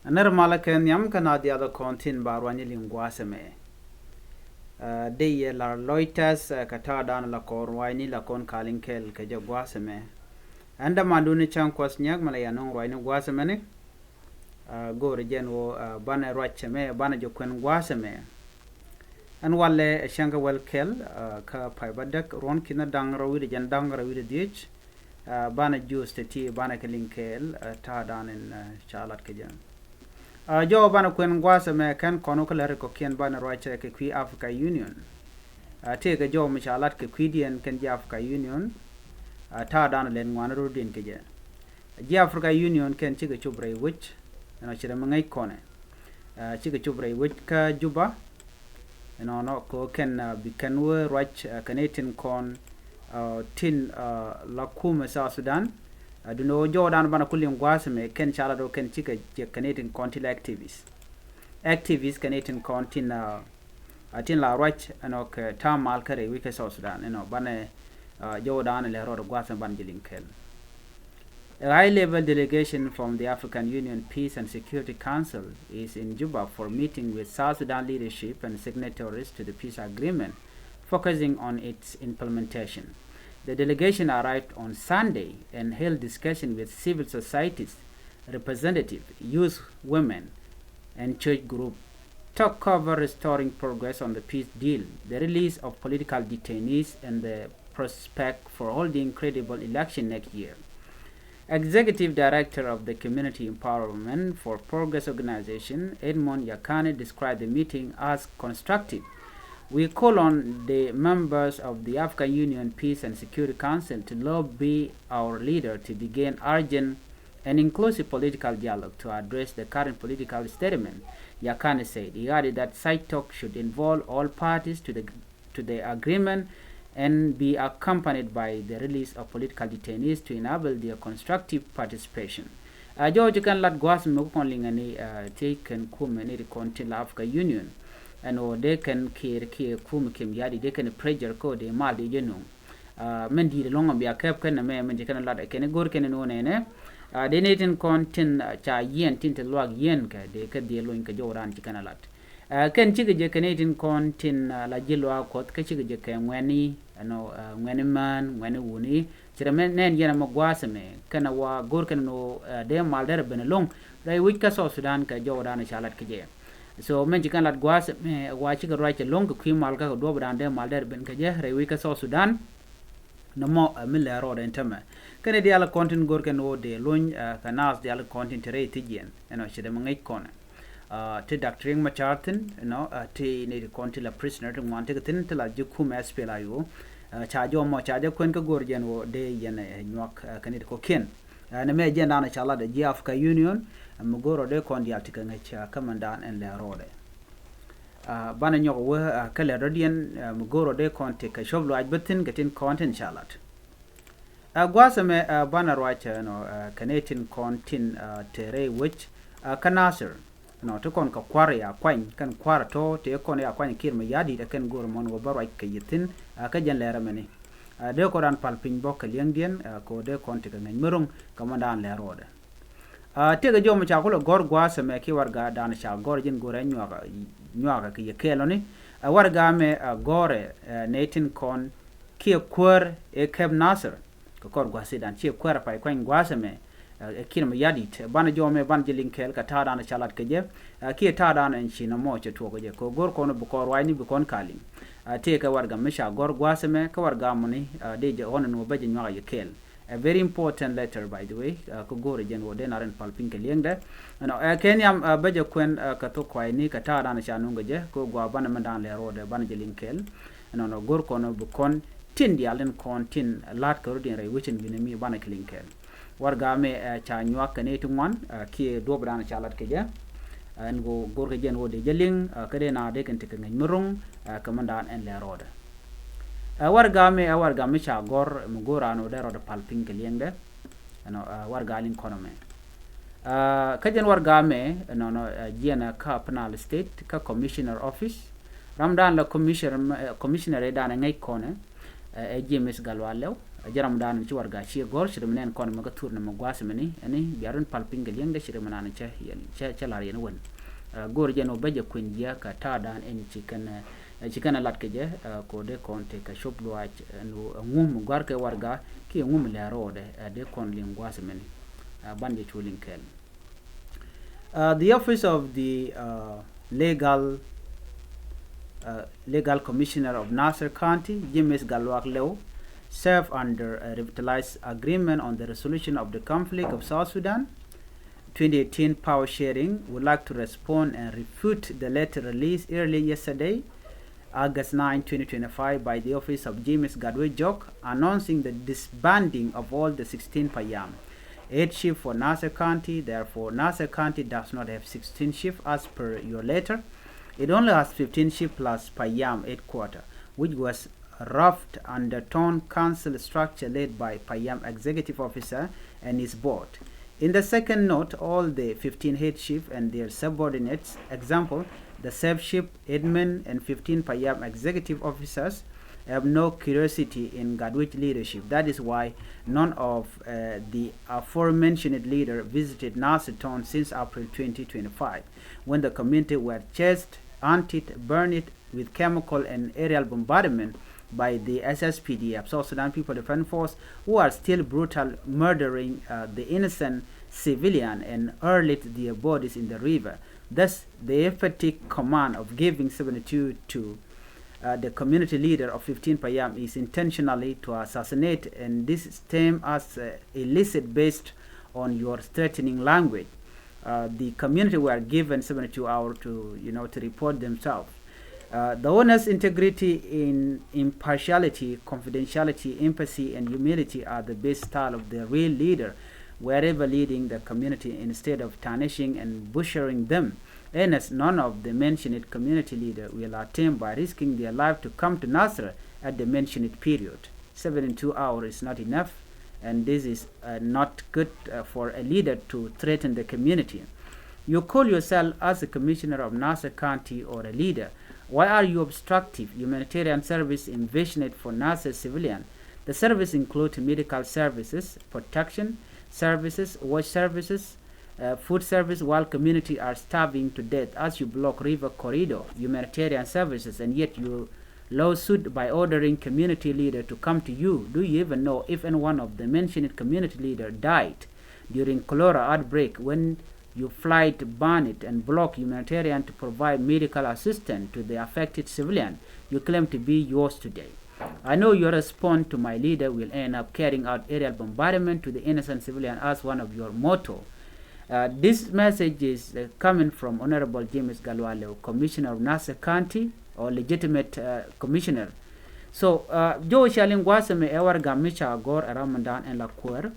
Ner malaken yam kana dia the kontin barwani linguaseme. De la loitas katadan la korwani la kon kalinkel ke guaseme. Anda manduni chan kwas nyak malayanong wani guasemene. Go regen wo bana rocheme bana jokwen guaseme. An wale shanka wel kel ka paibadak ron kina dang rawide jan dang rawide dich. Bana juice te ti bana kalinkel tadan in chalat kejan. Jo bana kwen guaseme kan kono kala ko kien bana roche ke kwi Africa Union. Te ga jo michalat ke kwi dien ken Africa Union. Ta dan len wan rudin ke je Africa Union ken chiga chubre wich no chira mangai kone chiga chubre wich ka juba no ko ken bikanwe rach kanetin kon tin la kuumɛ South Sudan duno jo dan bana kulim gwasme ken chala do ken chiga je kanetin kontil activist kanetin kontin tin la rach no ke tamal kare wike South Sudan no bana Jordan le road Guasan Banjilinkel. A high-level delegation from the African Union Peace and Security Council is in Juba for meeting with South Sudan leadership and signatories to the peace agreement, focusing on its implementation. The delegation arrived on Sunday and held discussion with civil societies, representatives, youth, women, and church groups. Talk cover restoring progress on the peace deal, the release of political detainees, and the prospect for holding credible election next year. Executive Director of the Community Empowerment for Progress Organization, Edmond Yakane, described the meeting as constructive. We call on the members of the African Union Peace and Security Council to lobby our leader to begin urgent and inclusive political dialogue to address the current political statement, Yakane said. He added that side talk should involve all parties to the agreement and be accompanied by the release of political detainees to enable their constructive participation. George kan lat gwas mo kon lingani taken kuumɛ ni kontin Africa Union and they can care kuumɛ kem yadi they can pressure ko de mal de jenu men di longa bi akap kan me men kan lat ken gor ken no ne de netin kontin cha yen tin te log yen ka de ka de loin ka joran ti kan lat ken chiga je kanetin kontin la jilwa kot ka chiga je ka ngweni no ngweni man ngweni wuni chira men nen yana magwasame kana wa gor kana no de malder benelong dai wika South Sudan ka jawdana chalat ke je so men jikan lat gwasame wa chiga right long ku mal ka do bran de malder ben ke je rai wika South Sudan no mo mille ro den tama kana de ala kontin gor kana de lon kanas de ala kontin tere tijien eno chira mangai kona te doctoring machartin te ne konti la prisoner to want to tin la kuumɛ spela yo chajo mo chajo kwen ka gorjen wo de yene nyak kanit ko ken na me jenda na chala de Africa Union mo goro de kondi altika ngacha kamandan en le rode bana nyoko wo kala rodien mo goro de konti ka shoblo ajbatin gatin content chalat gwasame bana roacha kanetin kontin tere which kanasir no to kon ka kwar ya kwany kan kwar to te kon ya kwany kirma yadi da kan gor mon go baro ka yitin ka jan lera mani de ko ran palpin bok lengdien ko de kon te ngan merung kamandan le rode te ga jomo cha ko gor gwasa me ki warga dan cha gor jin gore nywaga ki yekeloni warga me gore netin kon ki kwar e keb nasir ko kor gwasi dan chi kwar pa kwany gwasa me kirma yadit bana jome ban jilinkel ka tada na chalat ke je ki tada na nchina mo che to je ko gor kono bu kor wayni bu kon kalim te ka warga misha gor gwaseme ka warga moni de je hono no baje nyaga yekel a very important letter by the way ko gor jen wo de naren palpin ke lengde no kenyam baje kwen ka to kwayni ka tada na chanu je ko gwa bana mandan le rode bana jilinkel no gor kono bu kon tin dialen kon tin lat ko din re wichin binemi bana klinkel warga me cha nyuak kane tungwan ki do bran chalat ke ja an go gor ke jen wode jeling kade na de kan tikang murung kamandan en le roda warga me cha gor mu gorano de roda palping ke lengde no warga lin konome kajen warga me no jena ka penal state ka commissioner office ramdan la commissioner e dana ngai kone e jemes galwalew jaram dan ci warga ci gor ci menen kon ma ga tourne ma gwase meni ani biarun palpingal yenge ci manana ci ci lar yen won gor jeno beje kunja ka ta dan en ci kana lat ke je ko de konte ka shop do ac no ngum gor ke warga ki ngum le rode de kon lin gwase meni bande chulin kel the office of the legal commissioner of Nasser County, James Galwak Lew, served under a revitalized agreement on the resolution of the conflict of South Sudan 2018 power sharing, would like to respond and refute the letter released early yesterday, August 9, 2025, by the office of James Gadwe Jok, announcing the disbanding of all the 16 Payam, 8 shifts for Nasser County. Therefore, Nasser County does not have 16 shifts as per your letter. It only has 15 shifts plus Payam 8 quarter, which was roughed under town council structure led by Payam executive officer and his board. In the second note, all the 15 head chiefs and their subordinates, example, the sub chief, admin, and 15 Payam executive officers, have no curiosity in Gadwich leadership. That is why none of the aforementioned leader visited Nasser town since April 2025, when the community were chased, hunted, burned with chemical and aerial bombardment by the SSPDF, South Sudan People Defense Force, who are still brutal murdering the innocent civilian and hurled their bodies in the river. Thus, the emphatic command of giving 72 to the community leader of 15 Payam is intentionally to assassinate, and this stem as illicit based on your threatening language. The community were given 72 hours to report themselves. The owner's integrity, in impartiality, confidentiality, empathy, and humility are the best style of the real leader, wherever leading the community instead of tarnishing and butchering them. And as none of the mentioned community leader will attempt by risking their life to come to Nasser at the mentioned period. 72 hours is not enough, and this is not good for a leader to threaten the community. You call yourself as a commissioner of Nasser County or a leader. Why are you obstructive? Humanitarian service envisioned for Nasser civilian. The service includes medical services, protection services, wash services, food service, while community are starving to death as you block river corridor, humanitarian services, and yet you lawsuit by ordering community leader to come to you. Do you even know if any one of the mentioned community leader died during cholera outbreak when you flight, ban it, and block humanitarian to provide medical assistance to the affected civilian you claim to be yours today? I know your response to my leader will end up carrying out aerial bombardment to the innocent civilian as one of your motto. This message is coming from Honorable James Galwale, Commissioner of Nasser County, or legitimate commissioner. So, Joe Shaling Wasame Ewer Gamicha Gor Ramadan and La Kuäär.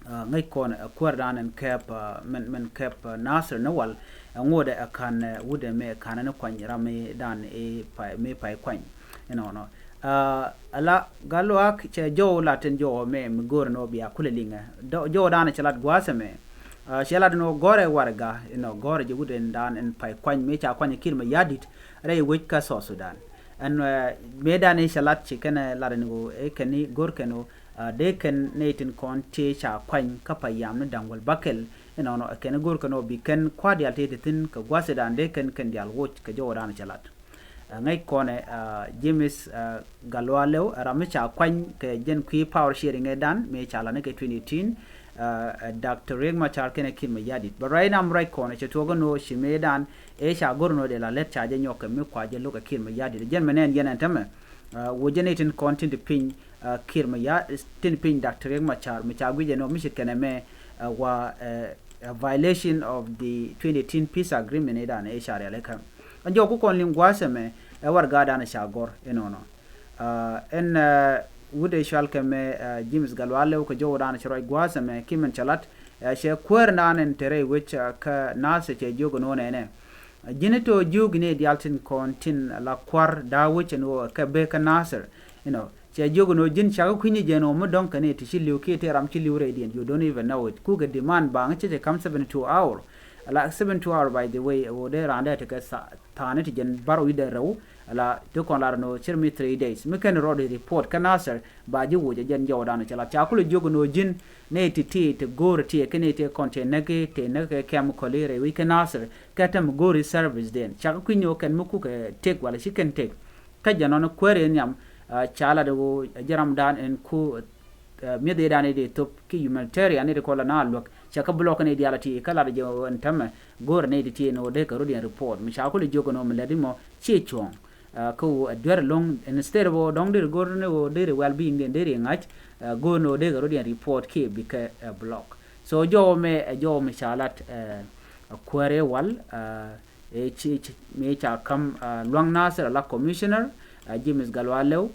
Ngay kon kuäär dan en kep men kep Nasser nawal ngode akan wude me kan ne kwany rame dan e pa me pa kwany no ala galwak che jo laten jo me gor no biya kulelinga jo dan che lat gwasame shelat no gore warga gore je wude dan en pa kwany me cha kwany kirma yadit re wika South Sudan and me dan e shelat che kana laden go e kani gor keno they can natin kon te cha kwany kapa yam no dangwal bakel no ken gor kano bi ken kwadial te tin ka gwase dan de ken dial woch ka jo dan chalat ngai kone James Galwale rame cha kwany ke jen qui power sharing e dan me chala ne ke 2018 Dr. Regma char ken kin me yadit but right now right kone che togo no shime dan e cha gor no de la let cha je nyoke me kwaje lo ka kin me yadit jen menen yen antame wo jenatin content pin kirma ya tin pin Dr. Regma char me cha gwije no mi shikene me wa a violation of the 2018 peace agreement e dan e share le kan anjo ko kon lingwase me e war gada na shagor enono en wude shalke me James Galwale ko jo dan chroy gwase me kimen chalat she kuäär nanen tere which ka nase che jogo no ne jineto jugne dialtin kontin la kwar da which no ka be ka Nasser che jogo no jin chago kwini jeno mo don kane ti shiliu ke te ram shiliu radiant you don't even know it ku ga demand bang che come 72 hour ala 72 hour by the way wo de rande te ka tane ti jen baro ide rew ala to kon lar no chirmi 3 days me ken road report kanasar ba ji wo jen jawdano chala chakulu jogo no jin ne ti te gor ti ken te konte nage te nage kam kolere we kanasar katam gori service den chaka kunyo ken muku ke tek wala shiken tek ka janono kwere nyam chala do jaram dan en ku mi de dane de top ki humanitarian ne de kola na lok chaka block ne dialati kala de entame gor ne de ti no de ka rodian report mi chakulu jogo no mledi mo chi chong ko adwer long instead of dong de gor ne wo de well being de ngach go no de ka rodian report ki bika block so jo me chalat kwere wal chi me cha kam luang nasir la commissioner James Galwalew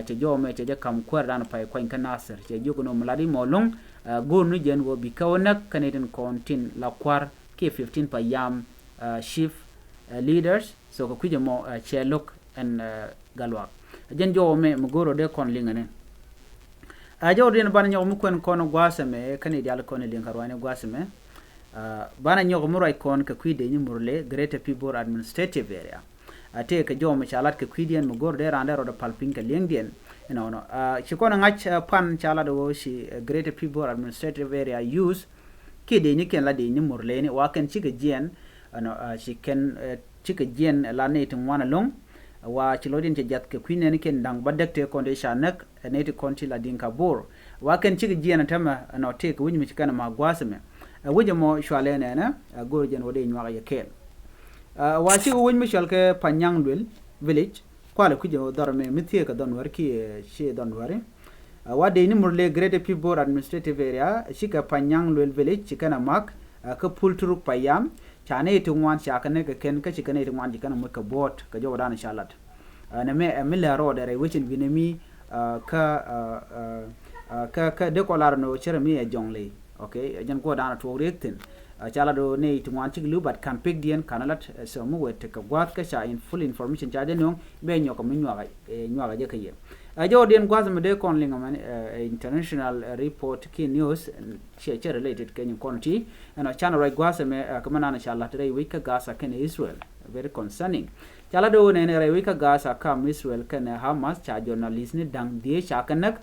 che jo me che kam kwar dan pai kwen kanasir che jogo no mladi molong go nu jen wo bikawonak Canadian kontin la kwar ke 15 pa yam shift leaders so ko kuje mo che lok en galwa jen jo me mgoro de kon lingane jo den ban nyo mu kon kono gwasame Canadian kon lingarwane gwasame bana nyo mu rai kon ka kwide ni murle Greater People Administrative Area ate ka jo me chalat ke kwidien mo gorde rande ro de palpin ke lengdien no shi kono ngach pan chala do shi Greater People Administrative Area use ke de ni ken la de ni murle ni wa ken chike jien no shi ken chike jien la ne tin wana long wa chilodin je jat ke kwine ni ken dang badekte condition nak ne ti konti la din ka bor wa ken chike jien tama no te ko wini mi kana ma gwasme wuje mo shwale ne na gorjen wode nywa ya ken wa ci won Michel ke Panyanglwel village kwale kujo dorme mitie ka donwar ki she donware wa de ni murle Greater People Administrative Area shika Panyanglwel village chikana mak ka pulturuk payam chane tungwan shakane ka ken ka chikane tungwan jikana mo ka bot ka jo dan shalat na me mila ro dere wichin binemi ka de kolar no cheremi e jongle okay jan ko dan to rektin chala do ne tungwan chiglu but can pick dien kanalat so mu wet ka gwat ka sha in full information cha de no be nyoko mi nywaga je kaye jo dien gwaz me de kon linga man international report ki news che related ken konti and channel right gwaz me kamana na inshallah today week gasa ken Israel very concerning chala do ne ne week gasa kam Israel ken Hamas cha journalist ni dang die cha kanak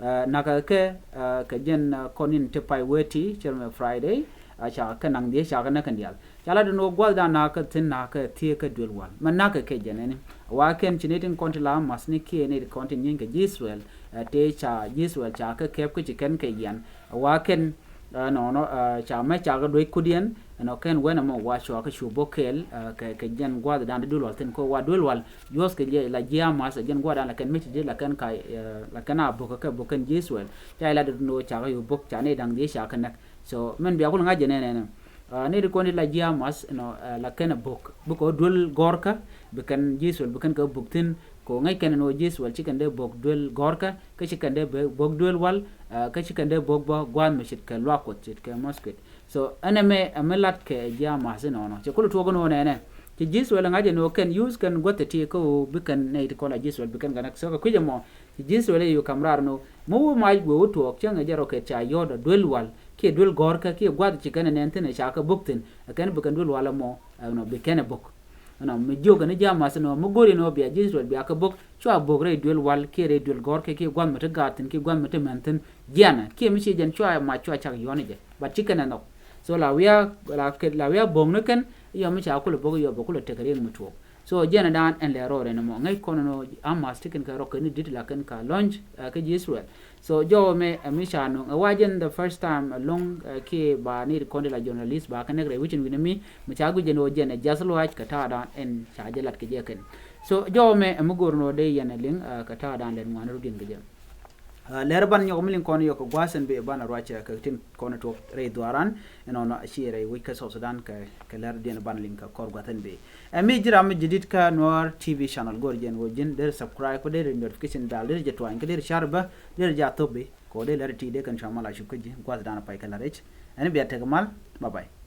naka ke ka jen konin te pai weti cherme Friday acha kanang dia cha kana kandial chala do no gwal da na ka tin na ka tie ka dulwal man na ka ke jenene wa ken chinetin kontila masni ki ne kontin yin ka Israel te cha Israel cha ka kep ku chiken ke yan wa ken cha ma cha ga doi kudien no ken wena mo wa sho ka shu bokel ka jen gwal da dulwal tin ko wa dulwal yos ke la jia mas jen gwal da la ken mit de la ken kai la kana boka ka boken Israel cha la do no cha ga yu bok cha ne dang dia cha kana so men biya kul ngaje ne ne de ko ni la jia mas no la ken bok ko dul gorka be kan Israel be kan ka buktin ko ngai ken no Israel chicken de bok dul gorka ka chicken de bok dul wal ka chicken de bok ba gwan me chit ka lwa ko chit ka mosket so aname amelat ke jia mas no che kul to go no ne ti Israel ngaje no ken use kan gote ti ko be kan ne ko la Israel be kan ganak so ka kuje mo ti Israel yu kamrar no mo mai go to chen jaro ke cha yoda dul wal ke dul gorka ke gwad chikane nentene chaka buktin kan bukan dul wala mo no be kene buk no me joga ne jama sano mo gori no be Israel be aka buk chwa bogre dul wal ke re dul gorka ke gwad mata gatin ke gwad mata menten jana ke mi chi jan chwa ma chwa chak yone je ba chikane no so la wia bong ne kan yo mi cha kula bogo yo bokula tekare mutuo so jana dan en le rore no mo ngai kono no amma sticken ka rokani ditla kan ka launch ka Israel so jo me amisha no wajen the first time long ke ba ni konde la journalist ba kan negre wichin winami mi cha guje no jene jaslo haj ka ta dan en cha jalat ke je ken so jo me amugor no de yana ling ka ta dan len ngana rudin ge lerban yo milin kono yo ko gwasen be bana roache ka tin kono to re duaran eno no shire wi ka South Sudan ka ler den ban link ka kor gwaten be mi jira mi jidit ka Nuer TV channel gorjen wojin der subscribe ko der notification dal der je twan ka der sharba der ja tobe ko der ti de kan chamala shukaji gwaz dana pai kala rech ani biya tagamal bye bye